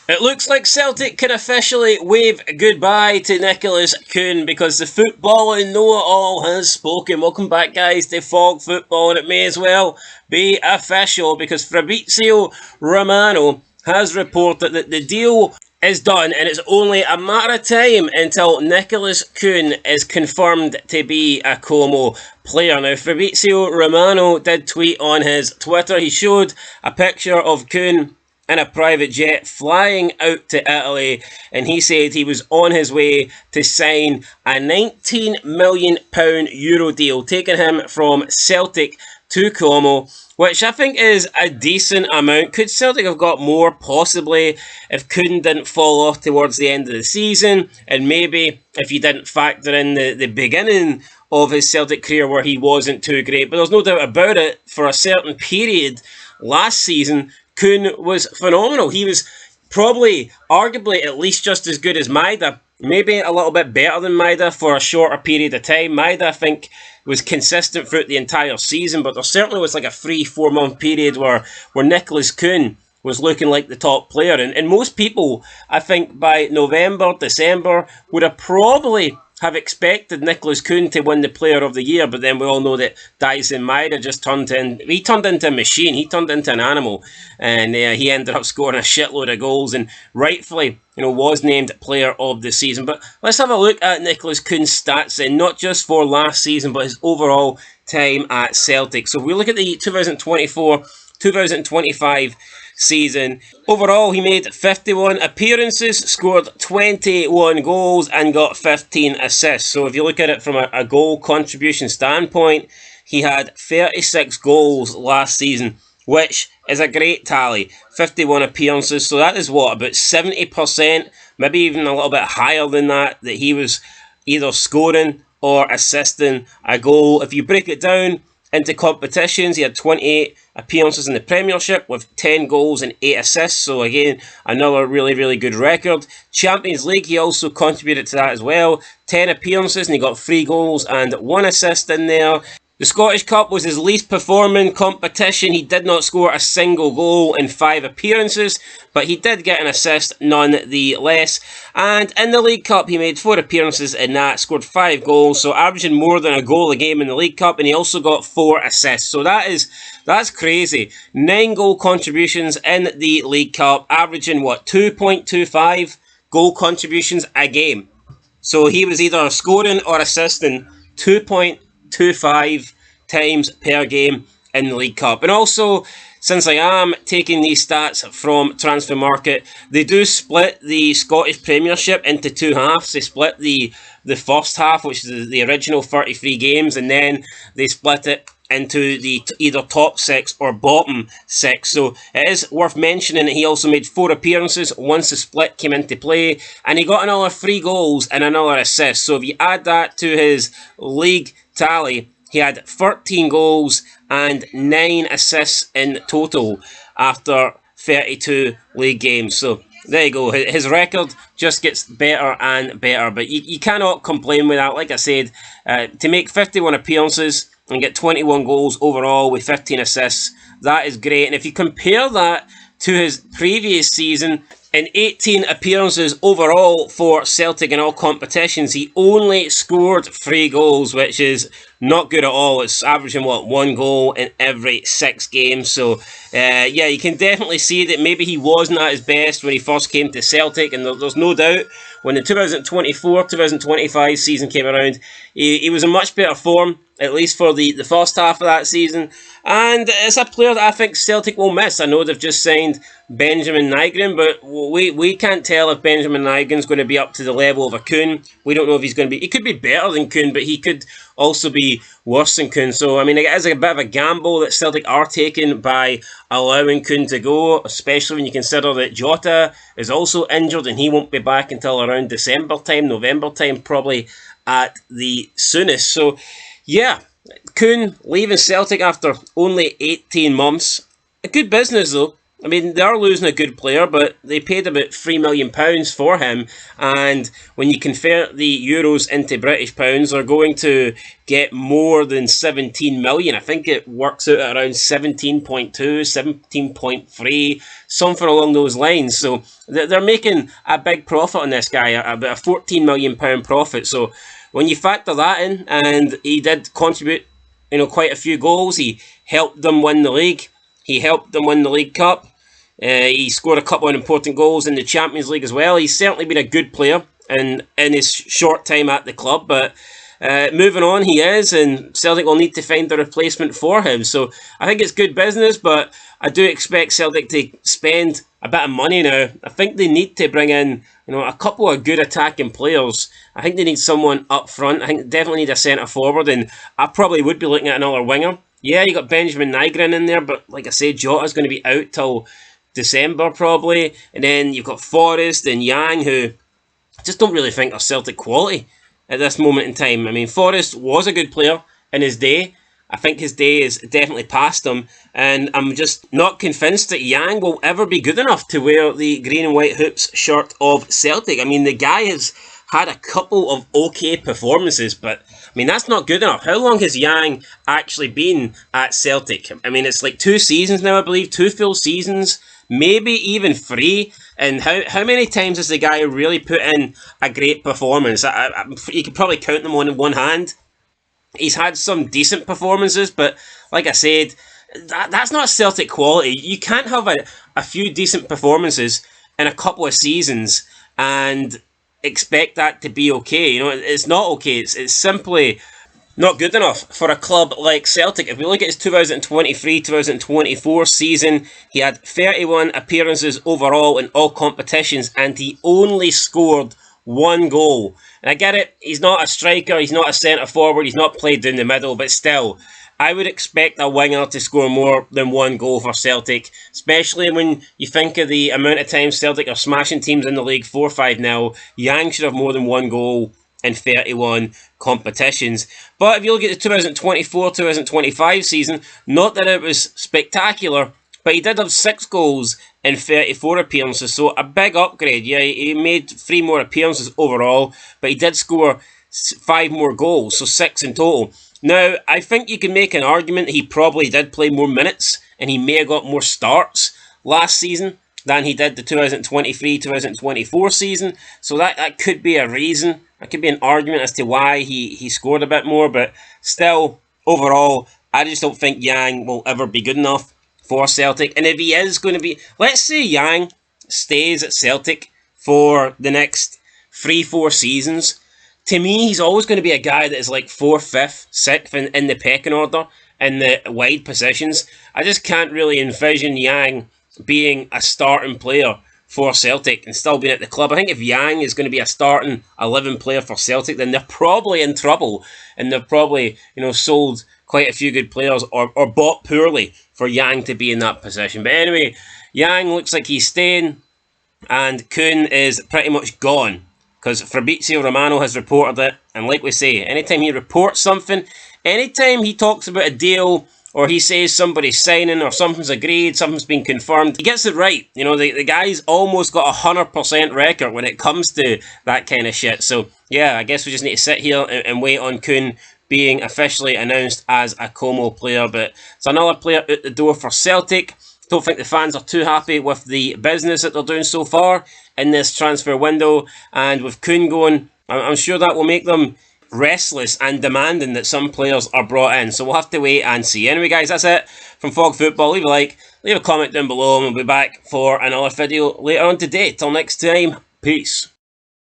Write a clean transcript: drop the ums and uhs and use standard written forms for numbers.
It looks like Celtic can officially wave goodbye to Nicolas Kuhn because the footballing know-it-all has spoken. Welcome back, guys, to Fog Football, and it may as well be official because Fabrizio Romano has reported that the deal is done and it's only a matter of time until Nicolas Kuhn is confirmed to be a Como player. Now, Fabrizio Romano did tweet on his Twitter. He showed a picture of Kuhn in a private jet flying out to Italy, and he said he was on his way to sign a £19 million Euro deal, taking him from Celtic to Como, which I think is a decent amount. Could Celtic have got more? Possibly, if Kuhn didn't fall off towards the end of the season, and maybe if you didn't factor in the beginning of his Celtic career where he wasn't too great. But there's no doubt about it, for a certain period last season, Kuhn was phenomenal. He was probably, arguably, at least just as good as Maida. Maybe a little bit better than Maida for a shorter period of time. Maida, I think, was consistent throughout the entire season, but there certainly was like a 3-4 month period where Nicolas Kuhn was looking like the top player. And most people, I think, by November, December, would have probably have expected Nicolas Kuhn to win the Player of the Year, but then we all know that Dyson Maida just turned into a machine. He turned into an animal, and he ended up scoring a shitload of goals, and rightfully, was named Player of the Season. But let's have a look at Nicolas Kuhn's stats, and not just for last season, but his overall time at Celtic. So if we look at the 2024-2025 season. Overall, he made 51 appearances, scored 21 goals, and got 15 assists. So if you look at it from a goal contribution standpoint, he had 36 goals last season, which is a great tally. 51 appearances, so that is what, about 70%, maybe even a little bit higher than that he was either scoring or assisting a goal. If you break it down into competitions, he had 28 appearances in the Premiership with 10 goals and 8 assists. So again, another really, really good record. Champions League, he also contributed to that as well. 10 appearances and he got 3 goals and 1 assist in there. The Scottish Cup was his least performing competition. He did not score a single goal in 5 appearances, but he did get an assist nonetheless. And in the League Cup, he made 4 appearances in that, scored 5 goals, so averaging more than a goal a game in the League Cup, and he also got 4 assists. So that's crazy. 9 goal contributions in the League Cup, averaging 2.25 goal contributions a game. So he was either scoring or assisting 2.25 times per game in the League Cup. And also, since I am taking these stats from Transfer Market, they do split the Scottish Premiership into 2 halves. They split the first half, which is the original 33 games, and then they split it into the either top 6 or bottom 6. So it is worth mentioning that he also made 4 appearances once the split came into play, and he got another 3 goals and another assist. So if you add that to his league tally, he had 13 goals and 9 assists in total after 32 league games. So there you go. His record just gets better and better, but you cannot complain with that. Like I said, to make 51 appearances and get 21 goals overall with 15 assists, that is great. And if you compare that to his previous season, in 18 appearances overall for Celtic in all competitions, he only scored 3 goals, which is not good at all. It's averaging, 1 goal in every 6 games. So, you can definitely see that maybe he wasn't at his best when he first came to Celtic, and there's no doubt when the 2024-2025 season came around, he was in much better form, at least for the first half of that season. And it's a player that I think Celtic will miss. I know they've just signed Benjamin Nygren, but we can't tell if Benjamin Nygren's going to be up to the level of a Kuhn. We don't know if he's going to be... He could be better than Kuhn, but he could also be worse than Kuhn. So, I mean, it is a bit of a gamble that Celtic are taking by allowing Kuhn to go, especially when you consider that Jota is also injured and he won't be back until around December time, November time, probably at the soonest. So, yeah, Kuhn leaving Celtic after only 18 months. A good business, though. I mean, they are losing a good player, but they paid about £3 million for him. And when you convert the euros into British pounds, they're going to get more than 17 million. I think it works out at around 17.2, 17.3, something along those lines. So they're making a big profit on this guy, about a £14 million profit. So when you factor that in, and he did contribute, quite a few goals, he helped them win the league. He helped them win the League Cup. He scored a couple of important goals in the Champions League as well. He's certainly been a good player in his short time at the club, but moving on he is, and Celtic will need to find a replacement for him. So I think it's good business, but I do expect Celtic to spend a bit of money now. I think they need to bring in a couple of good attacking players. I think they need someone up front. I think they definitely need a centre forward, and I probably would be looking at another winger. Yeah, you got Benjamin Nygren in there, but like I said, Jota's going to be out till December probably. And then you've got Forrest and Yang, who I just don't really think are Celtic quality at this moment in time. I mean, Forrest was a good player in his day. I think his day is definitely past him. And I'm just not convinced that Yang will ever be good enough to wear the green and white hoops shirt of Celtic. I mean, the guy has had a couple of okay performances, but I mean, that's not good enough. How long has Yang actually been at Celtic? I mean, it's like 2 seasons now, I believe, 2 full seasons, maybe even 3. And how many times has the guy really put in a great performance? You could probably count them on one hand. He's had some decent performances, but like I said, that's not Celtic quality. You can't have a few decent performances in a couple of seasons and expect that to be okay. It's not okay. It's simply not good enough for a club like Celtic. If we look at his 2023-2024 season, he had 31 appearances overall in all competitions, and he only scored 1 goal. And I get it, he's not a striker, he's not a centre forward, he's not played down the middle, but still, I would expect a winger to score more than 1 goal for Celtic, especially when you think of the amount of times Celtic are smashing teams in the league 4-5-0. Yang should have more than 1 goal in 31 competitions. But if you look at the 2024-2025 season, not that it was spectacular, but he did have 6 goals in 34 appearances, so a big upgrade. Yeah, he made 3 more appearances overall, but he did score 5 more goals, so 6 in total. Now, I think you can make an argument he probably did play more minutes, and he may have got more starts last season than he did the 2023-2024 season, so that could be a reason. That could be an argument as to why he scored a bit more, but still, overall, I just don't think Yang will ever be good enough for Celtic. And if he is going to be, let's say Yang stays at Celtic for the next 3-4 seasons, to me, he's always going to be a guy that is like 4th, 5th, 6th in the pecking order in the wide positions. I just can't really envision Yang being a starting player for Celtic and still being at the club. I think if Yang is going to be a starting 11 player for Celtic, then they're probably in trouble, and they've probably sold quite a few good players or bought poorly for Yang to be in that position. But anyway, Yang looks like he's staying, and Kuhn is pretty much gone, because Fabrizio Romano has reported it. And like we say, anytime he reports something, anytime he talks about a deal, or he says somebody's signing, or something's agreed, something's been confirmed, he gets it right. The guy's almost got a 100% record when it comes to that kind of shit. So yeah, I guess we just need to sit here and wait on Kuhn being officially announced as a Como player. But it's another player out the door for Celtic. Don't think the fans are too happy with the business that they're doing so far in this transfer window. And with Kuhn going, I'm sure that will make them restless and demanding that some players are brought in. So we'll have to wait and see. Anyway, guys, that's it from Fog Football. Leave a like, leave a comment down below, and we'll be back for another video later on today. Till next time, peace.